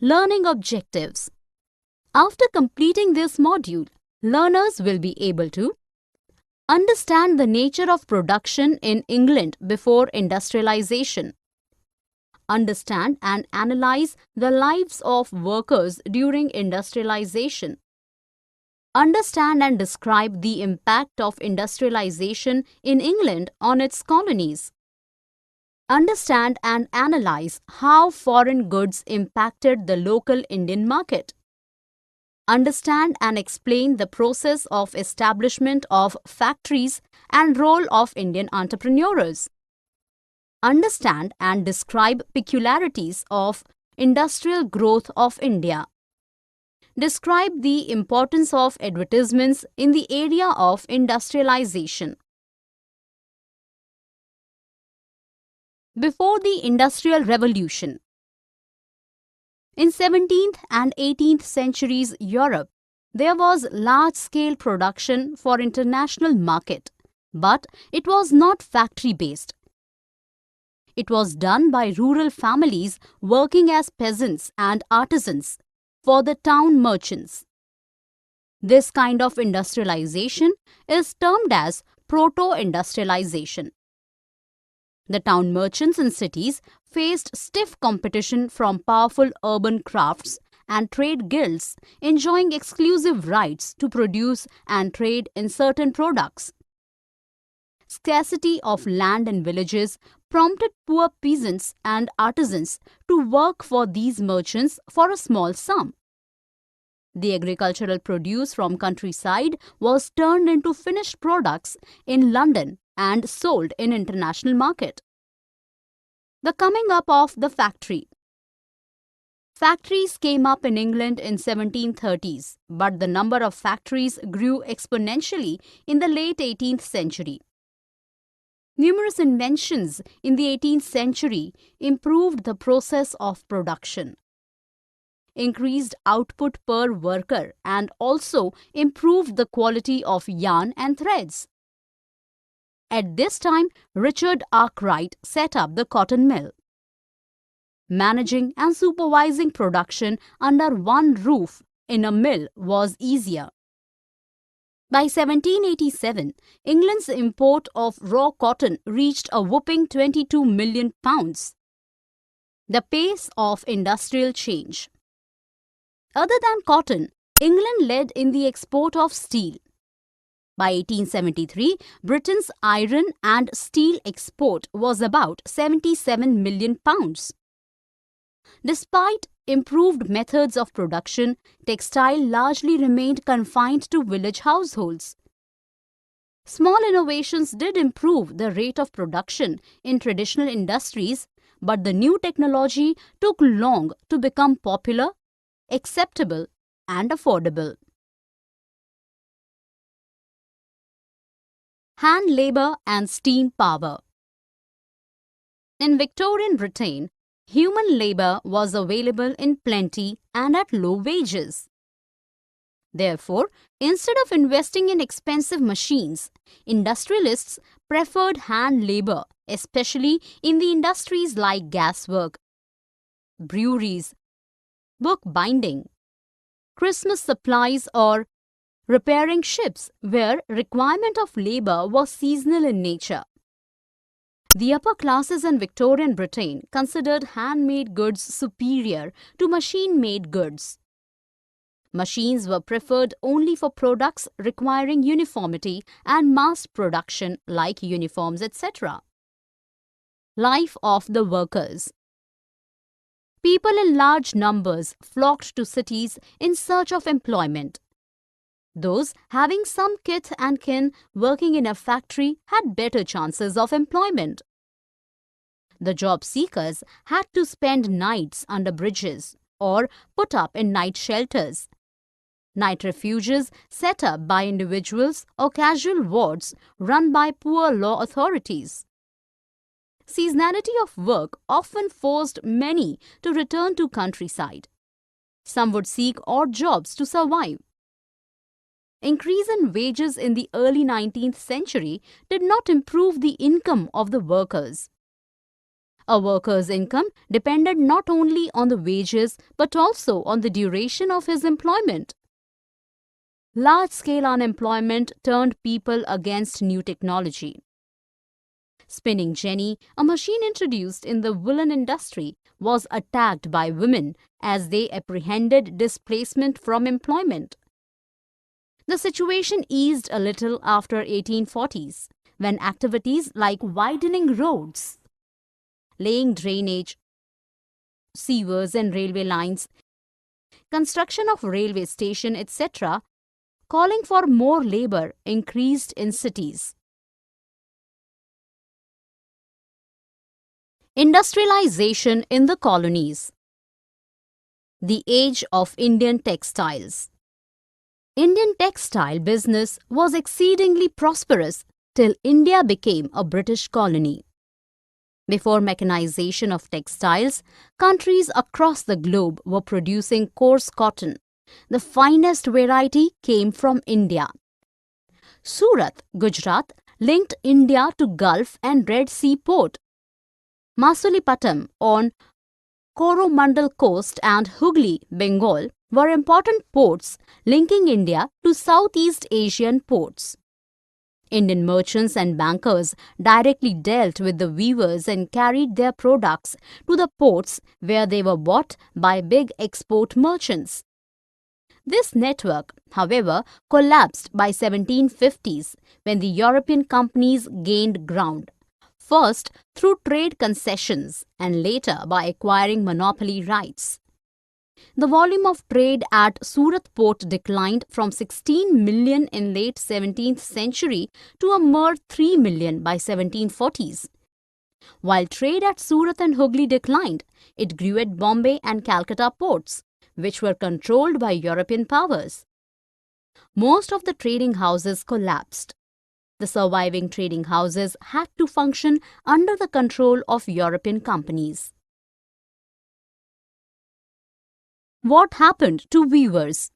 Learning objectives. After completing this module, learners will be able to understand the nature of production in England before industrialization, understand and analyze the lives of workers during industrialization, understand and describe the impact of industrialization in England on its colonies, understand and analyze how foreign goods impacted the local Indian market, understand and explain the process of establishment of factories and role of Indian entrepreneurs, understand and describe peculiarities of industrial growth of India. Describe the importance of advertisements in the area of industrialization. Before the Industrial Revolution. In 17th and 18th centuries Europe, there was large-scale production for international market, but it was not factory-based. It was done by rural families working as peasants and artisans for the town merchants. This kind of industrialization is termed as proto-industrialization. The town merchants in cities faced stiff competition from powerful urban crafts and trade guilds enjoying exclusive rights to produce and trade in certain products. Scarcity of land in villages prompted poor peasants and artisans to work for these merchants for a small sum. The agricultural produce from countryside was turned into finished products in London and sold in international market. The coming up of the factory. Factories came up in England in 1730s, but the number of factories grew exponentially in the late 18th century. Numerous inventions in the 18th century improved the process of production, increased output per worker, and also improved the quality of yarn and threads. At this time, Richard Arkwright set up the cotton mill. Managing and supervising production under one roof in a mill was easier. By 1787, England's import of raw cotton reached a whopping 22 million pounds. The pace of industrial change. Other than cotton, England led in the export of steel. By 1873, Britain's iron and steel export was about 77 million pounds. Despite improved methods of production, textile largely remained confined to village households. Small innovations did improve the rate of production in traditional industries, but the new technology took long to become popular, acceptable, and affordable. Hand labour and steam power. In Victorian Britain, human labour was available in plenty and at low wages. Therefore, instead of investing in expensive machines, industrialists preferred hand labour, especially in the industries like gaswork, breweries, book binding, Christmas supplies, or repairing ships, where requirement of labour was seasonal in nature. The upper classes in Victorian Britain considered handmade goods superior to machine-made goods. Machines were preferred only for products requiring uniformity and mass production like uniforms, etc. Life of the workers. People in large numbers flocked to cities in search of employment. Those having some kith and kin working in a factory had better chances of employment. The job seekers had to spend nights under bridges or put up in night shelters. Night refuges set up by individuals or casual wards run by poor law authorities. Seasonality of work often forced many to return to countryside. Some would seek odd jobs to survive. Increase in wages in the early 19th century did not improve the income of the workers. A worker's income depended not only on the wages but also on the duration of his employment. Large-scale unemployment turned people against new technology. Spinning jenny, a machine introduced in the woolen industry, was attacked by women as they apprehended displacement from employment. The situation eased a little after 1840s, when activities like widening roads, laying drainage, sewers and railway lines, construction of railway station, etc., calling for more labor increased in cities. Industrialization in the colonies. The age of Indian textiles. Indian textile business was exceedingly prosperous till India became a British colony. Before mechanization of textiles, countries across the globe were producing coarse cotton. The finest variety came from India. Surat, Gujarat, linked India to Gulf and Red Sea port. Masulipatam on Coromandel coast and Hooghly, Bengal, were important ports linking India to Southeast Asian ports. Indian merchants and bankers directly dealt with the weavers and carried their products to the ports where they were bought by big export merchants. This network, however, collapsed by 1750s when the European companies gained ground, first through trade concessions and later by acquiring monopoly rights. The volume of trade at Surat port declined from 16 million in late 17th century to a mere 3 million by 1740s. While trade at Surat and Hooghly declined, it grew at Bombay and Calcutta ports, which were controlled by European powers. Most of the trading houses collapsed. The surviving trading houses had to function under the control of European companies. What happened to weavers?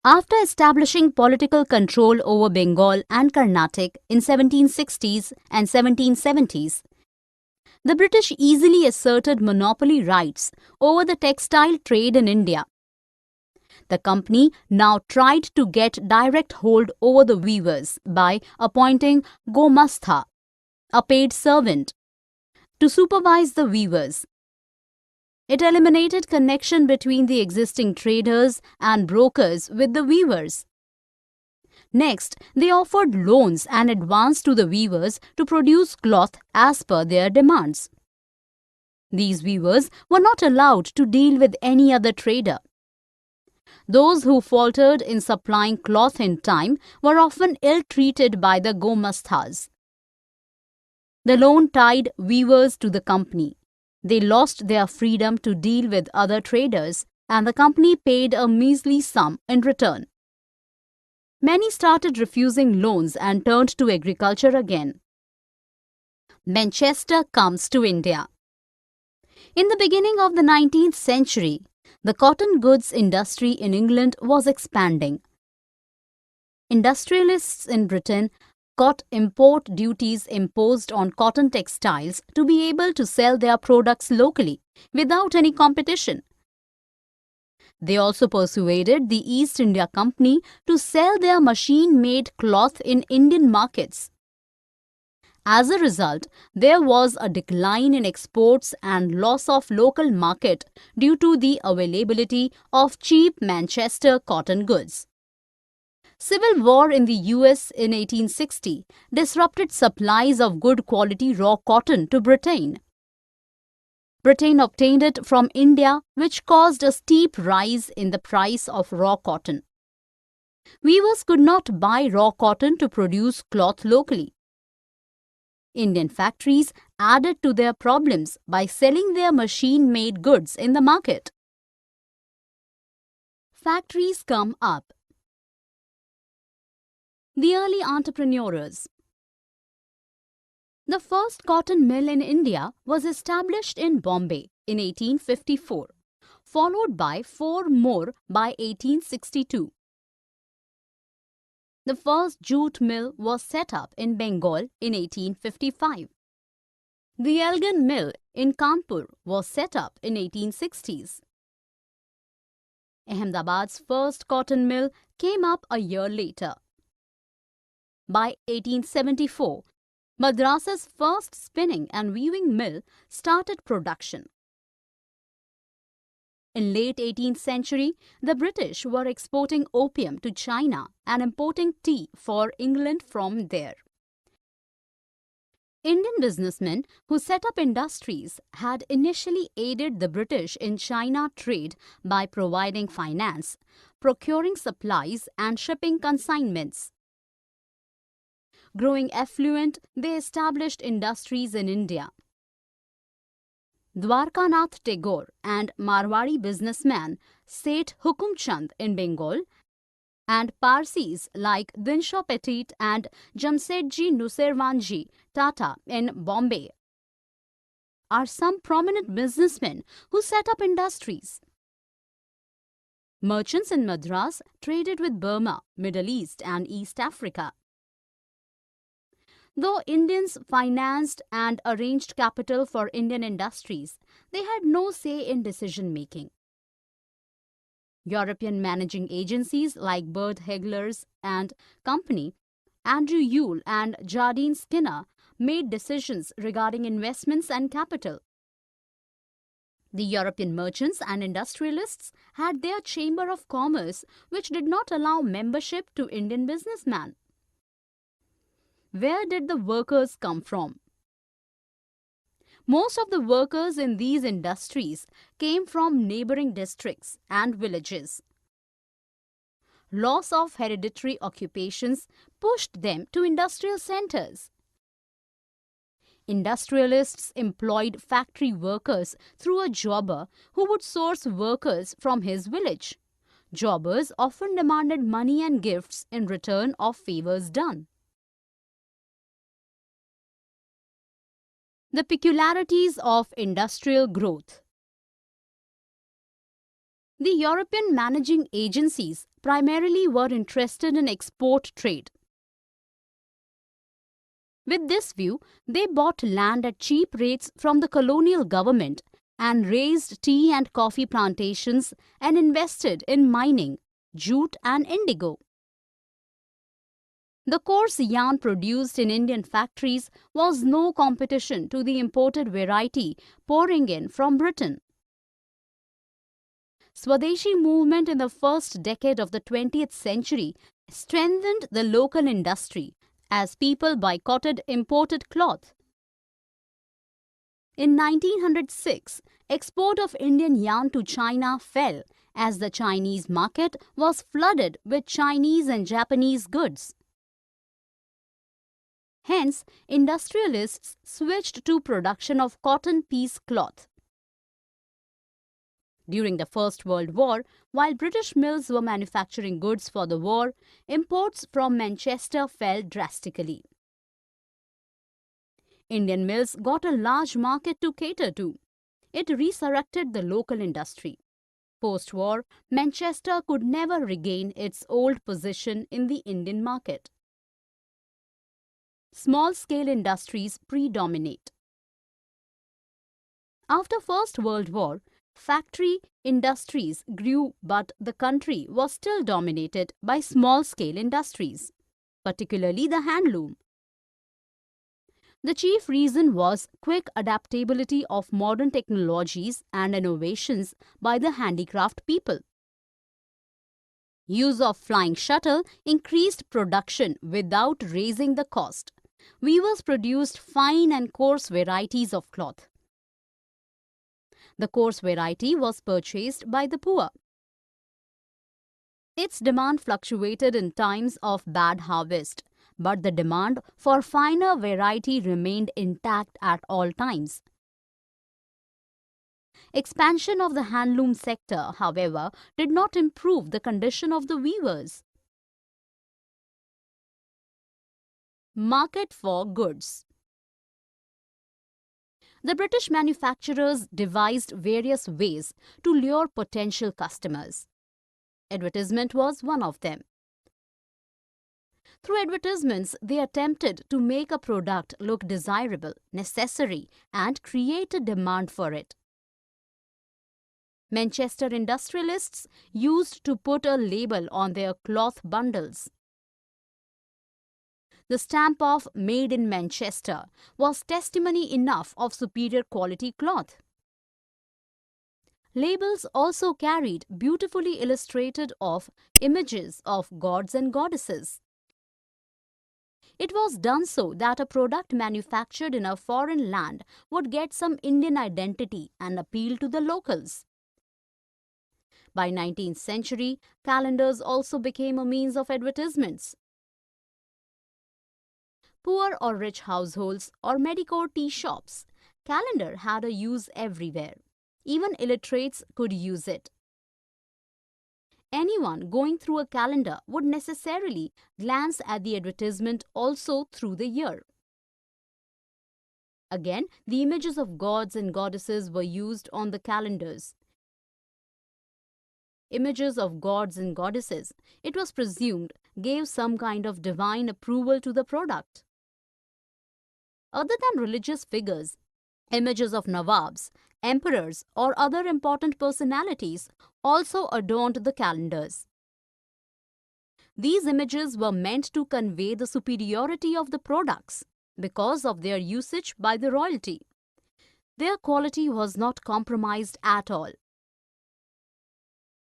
After establishing political control over Bengal and Carnatic in 1760s and 1770s, the British easily asserted monopoly rights over the textile trade in India. The company now tried to get direct hold over the weavers by appointing Gomastha, a paid servant, to supervise the weavers. It eliminated connection between the existing traders and brokers with the weavers. Next, they offered loans and advance to the weavers to produce cloth as per their demands. These weavers were not allowed to deal with any other trader. Those who faltered in supplying cloth in time were often ill-treated by the Gomasthas. The loan tied weavers to the company. They lost their freedom to deal with other traders, and the company paid a measly sum in return. Many started refusing loans and turned to agriculture again. Manchester comes to India. In the beginning of the 19th century, the cotton goods industry in England was expanding. Industrialists in Britain got import duties imposed on cotton textiles to be able to sell their products locally without any competition. They also persuaded the East India Company to sell their machine-made cloth in Indian markets. As a result, there was a decline in exports and loss of local market due to the availability of cheap Manchester cotton goods. Civil war in the US in 1860 disrupted supplies of good quality raw cotton to Britain. Britain obtained it from India, which caused a steep rise in the price of raw cotton. Weavers could not buy raw cotton to produce cloth locally. Indian factories added to their problems by selling their machine-made goods in the market. Factories come up. The early entrepreneurs. The first cotton mill in India was established in Bombay in 1854, followed by 4 more by 1862. The first jute mill was set up in Bengal in 1855. The Elgin Mill in Kanpur was set up in 1860s. Ahmedabad's first cotton mill came up a year later. By 1874, Madras's first spinning and weaving mill started production. In late 18th century, the British were exporting opium to China and importing tea for England from there. Indian businessmen who set up industries had initially aided the British in China trade by providing finance, procuring supplies and shipping consignments. Growing affluent, they established industries in India. Dwarkanath Tagore and Marwari businessman Seth Hukum Chand in Bengal and Parsis like Dinshaw Petit and Jamsetji Nusserwanji Tata in Bombay are some prominent businessmen who set up industries. Merchants in Madras traded with Burma, Middle East and East Africa. Though Indians financed and arranged capital for Indian industries, they had no say in decision-making. European managing agencies like Bird Hegler's and Company, Andrew Yule and Jardine Skinner made decisions regarding investments and capital. The European merchants and industrialists had their Chamber of Commerce, which did not allow membership to Indian businessmen. Where did the workers come from? Most of the workers in these industries came from neighboring districts and villages. Loss of hereditary occupations pushed them to industrial centers. Industrialists employed factory workers through a jobber who would source workers from his village. Jobbers often demanded money and gifts in return of favors done. The peculiarities of industrial growth. The European managing agencies primarily were interested in export trade. With this view, they bought land at cheap rates from the colonial government and raised tea and coffee plantations and invested in mining, jute and indigo. The coarse yarn produced in Indian factories was no competition to the imported variety pouring in from Britain. Swadeshi movement in the first decade of the 20th century strengthened the local industry as people boycotted imported cloth. In 1906, export of Indian yarn to China fell as the Chinese market was flooded with Chinese and Japanese goods. Hence, industrialists switched to production of cotton piece cloth. During the First World War, while British mills were manufacturing goods for the war, imports from Manchester fell drastically. Indian mills got a large market to cater to. It resurrected the local industry. Post-war, Manchester could never regain its old position in the Indian market. Small-scale industries predominate. After First World War, factory industries grew, but the country was still dominated by small-scale industries, particularly the handloom. The chief reason was quick adaptability of modern technologies and innovations by the handicraft people. Use of flying shuttle increased production without raising the cost. Weavers produced fine and coarse varieties of cloth. The coarse variety was purchased by the poor. Its demand fluctuated in times of bad harvest, but the demand for finer variety remained intact at all times. Expansion of the handloom sector, however, did not improve the condition of the weavers. Market for goods. The British manufacturers devised various ways to lure potential customers. Advertisement was one of them. Through advertisements, they attempted to make a product look desirable, necessary, and create a demand for it. Manchester industrialists used to put a label on their cloth bundles. The stamp of "Made in Manchester" was testimony enough of superior quality cloth. Labels also carried beautifully illustrated of images of gods and goddesses. It was done so that a product manufactured in a foreign land would get some Indian identity and appeal to the locals. By 19th century, calendars also became a means of advertisements. Poor or rich households or mediocre tea shops, calendar had a use everywhere. Even illiterates could use it. Anyone going through a calendar would necessarily glance at the advertisement also through the year. Again, the images of gods and goddesses were used on the calendars. Images of gods and goddesses, it was presumed, gave some kind of divine approval to the product. Other than religious figures, images of nawabs, emperors, or other important personalities also adorned the calendars. These images were meant to convey the superiority of the products because of their usage by the royalty. Their quality was not compromised at all.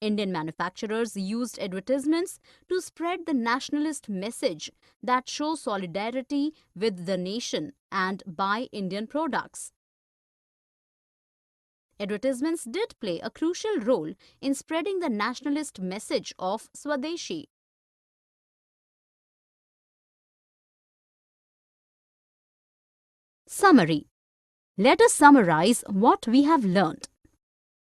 Indian manufacturers used advertisements to spread the nationalist message that show solidarity with the nation and buy Indian products. Advertisements did play a crucial role in spreading the nationalist message of Swadeshi. Summary. Let us summarize what we have learned.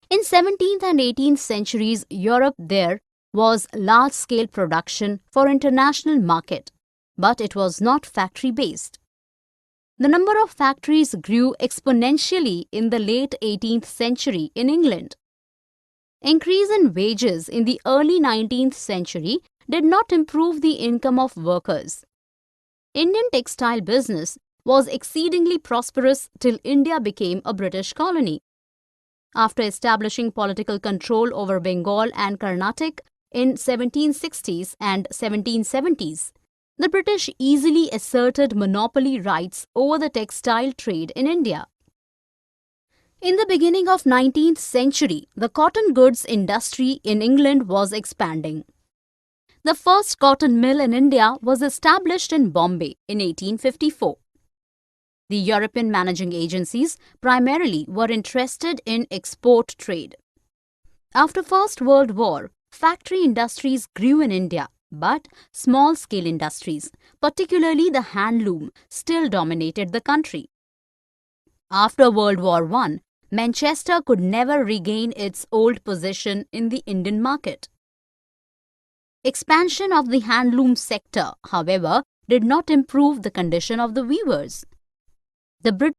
In 17th and 18th centuries Europe, there was large-scale production for international market, but it was not factory-based. The number of factories grew exponentially in the late 18th century in England. Increase in wages in the early 19th century did not improve the income of workers. Indian textile business was exceedingly prosperous till India became a British colony. After establishing political control over Bengal and Carnatic in 1760s and 1770s, the British easily asserted monopoly rights over the textile trade in India. In the beginning of 19th century, the cotton goods industry in England was expanding. The first cotton mill in India was established in Bombay in 1854. The European managing agencies primarily were interested in export trade. After First World War, factory industries grew in India, but small-scale industries, particularly the handloom, still dominated the country. After World War I, Manchester could never regain its old position in the Indian market. Expansion of the handloom sector, however, did not improve the condition of the weavers. The British